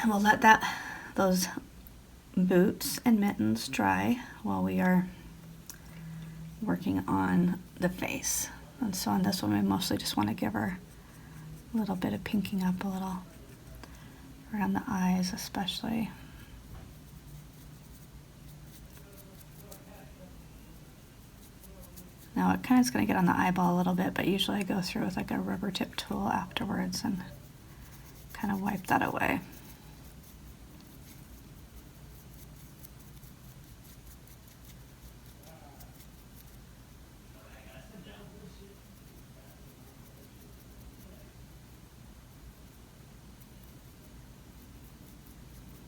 And we'll let those boots and mittens dry while we are working on the face. And so on this one, we mostly just want to give her a little bit of pinking up a little around the eyes especially. Now it kind of is going to get on the eyeball a little bit, but usually I go through with like a rubber tip tool afterwards and kind of wipe that away.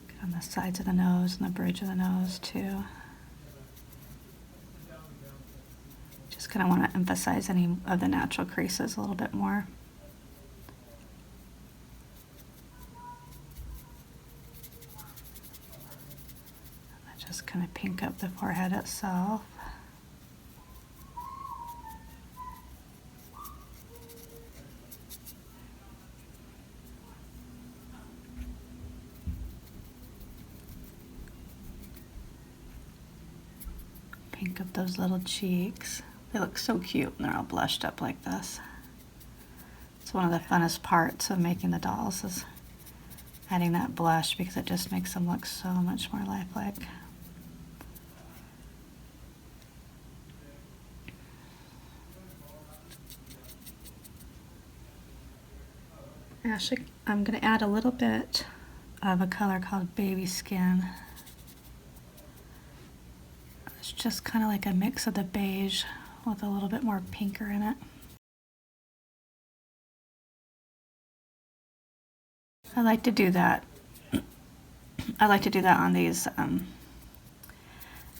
Get on the sides of the nose and the bridge of the nose too. Just kind of want to emphasize any of the natural creases a little bit more. I just kind of pink up the forehead itself. Pink up those little cheeks. They look so cute when they're all blushed up like this. It's one of the funnest parts of making the dolls is adding that blush because it just makes them look so much more lifelike. Actually, I'm going to add a little bit of a color called Baby Skin. It's just kind of like a mix of the beige with a little bit more pinker in it. I like to do that. I like to do that on these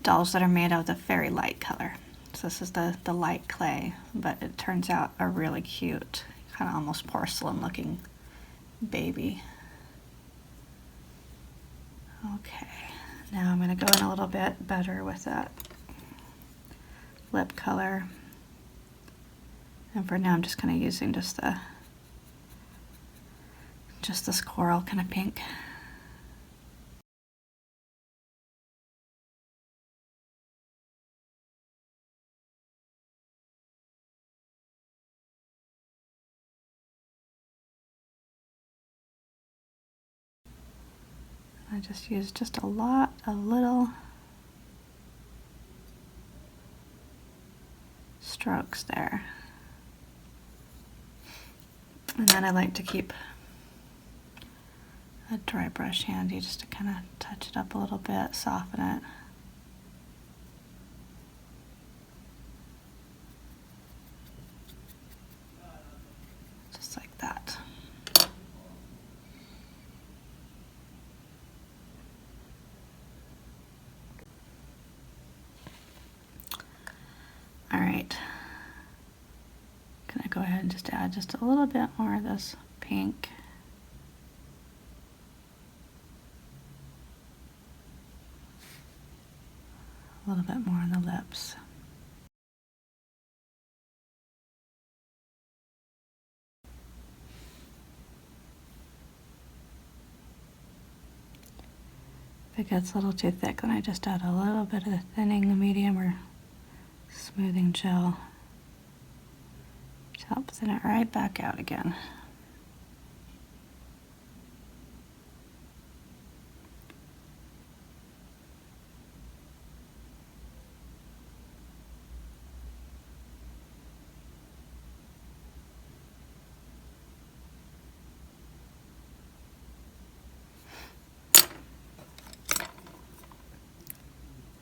dolls that are made of the fairy light color. So this is the light clay, but it turns out a really cute, kind of almost porcelain looking baby. Okay, now I'm going to go in a little bit better with that lip color. And for now I'm just kind of using just this coral kind of pink. I just use just a little strokes there. And then I like to keep a dry brush handy just to kind of touch it up a little bit, soften it. Just like that. All right. Gonna go ahead and just add just a little bit more of this pink. A little bit more on the lips. If it gets a little too thick, then I just add a little bit of the thinning medium or smoothing gel to help thin it right back out again.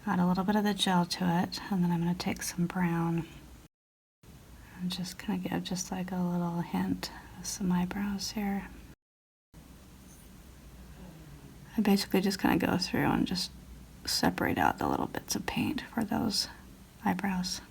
Add a little bit of the gel to it, and then I'm going to take some brown and just kind of give just like a little hint of some eyebrows here. I basically just kind of go through and just separate out the little bits of paint for those eyebrows.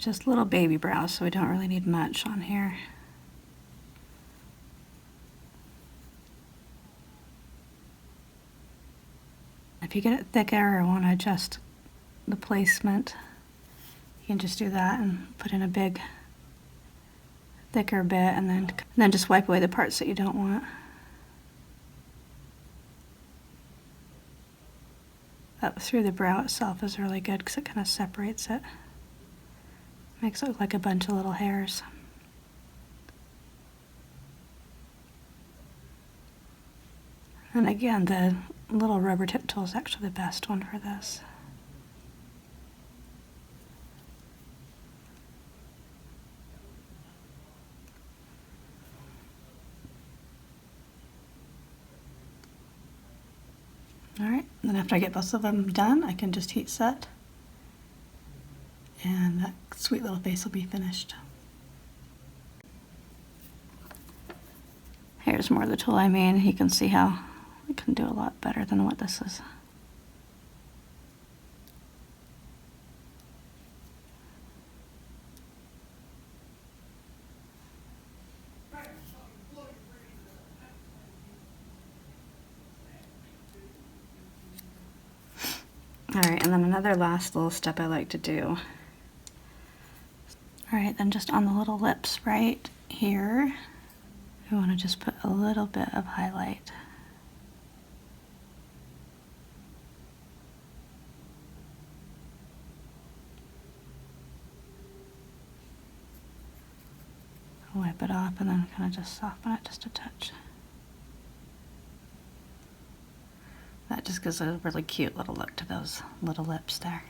just little baby brows, so we don't really need much on here. If you get it thicker or want to adjust the placement, you can just do that and put in a big, thicker bit, and then just wipe away the parts that you don't want. Up through the brow itself is really good because it kind of separates it. Makes it look like a bunch of little hairs. And again, the little rubber tip tool is actually the best one for this. Alright, then after I get both of them done, I can just heat set, and that sweet little face will be finished. Here's more of the tool I mean. You can see how I can do a lot better than what this is. Alright, and then another last little step I like to do. Alright, then just on the little lips right here, we want to just put a little bit of highlight. Wipe it off and then kind of just soften it just a touch. That just gives a really cute little look to those little lips there.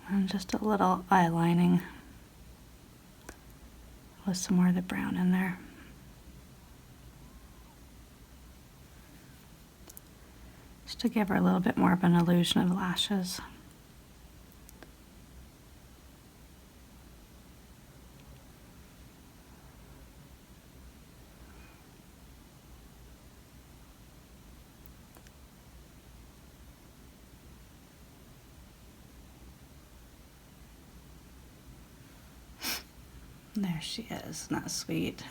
And just a little eye lining with some more of the brown in there. Just to give her a little bit more of an illusion of lashes. There she is, isn't that sweet?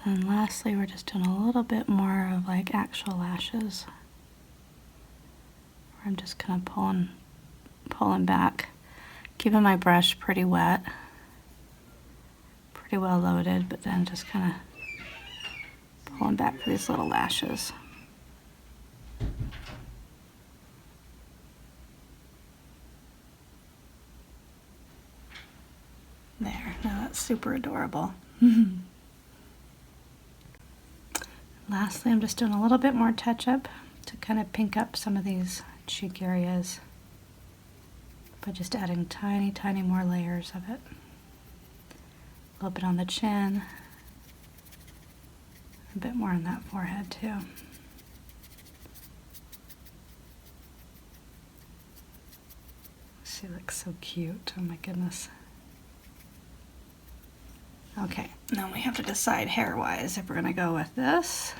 Then lastly, we're just doing a little bit more of like actual lashes. Where I'm just kind of pulling back, keeping my brush pretty wet, pretty well loaded, but then just kind of pulling back for these little lashes. There, now that's super adorable. Lastly, I'm just doing a little bit more touch-up to kind of pink up some of these cheek areas by just adding tiny, tiny more layers of it. A little bit on the chin, a bit more on that forehead too. She looks so cute, oh my goodness. Okay, now we have to decide hair-wise if we're gonna go with this.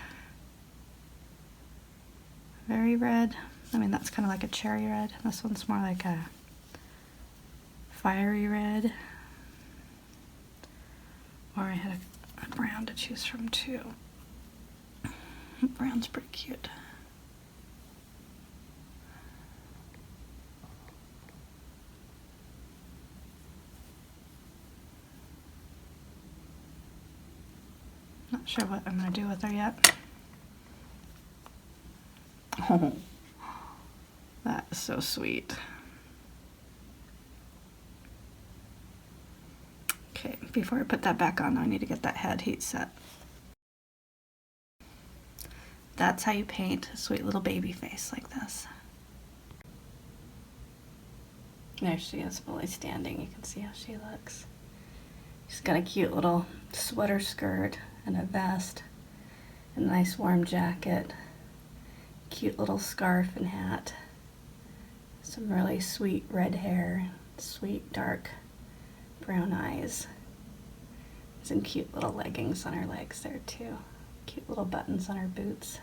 Very red. I mean, that's kind of like a cherry red. This one's more like a fiery red. Or I had a brown to choose from too. Brown's pretty cute. Not sure what I'm going to do with her yet. Oh, that is so sweet. Okay, before I put that back on, I need to get that head heat set. That's how you paint a sweet little baby face like this. There she is, fully standing. You can see how she looks. She's got a cute little sweater skirt and a vest, and a nice warm jacket, cute little scarf and hat. Some really sweet red hair, sweet dark brown eyes. Some cute little leggings on her legs there too. Cute little buttons on her boots.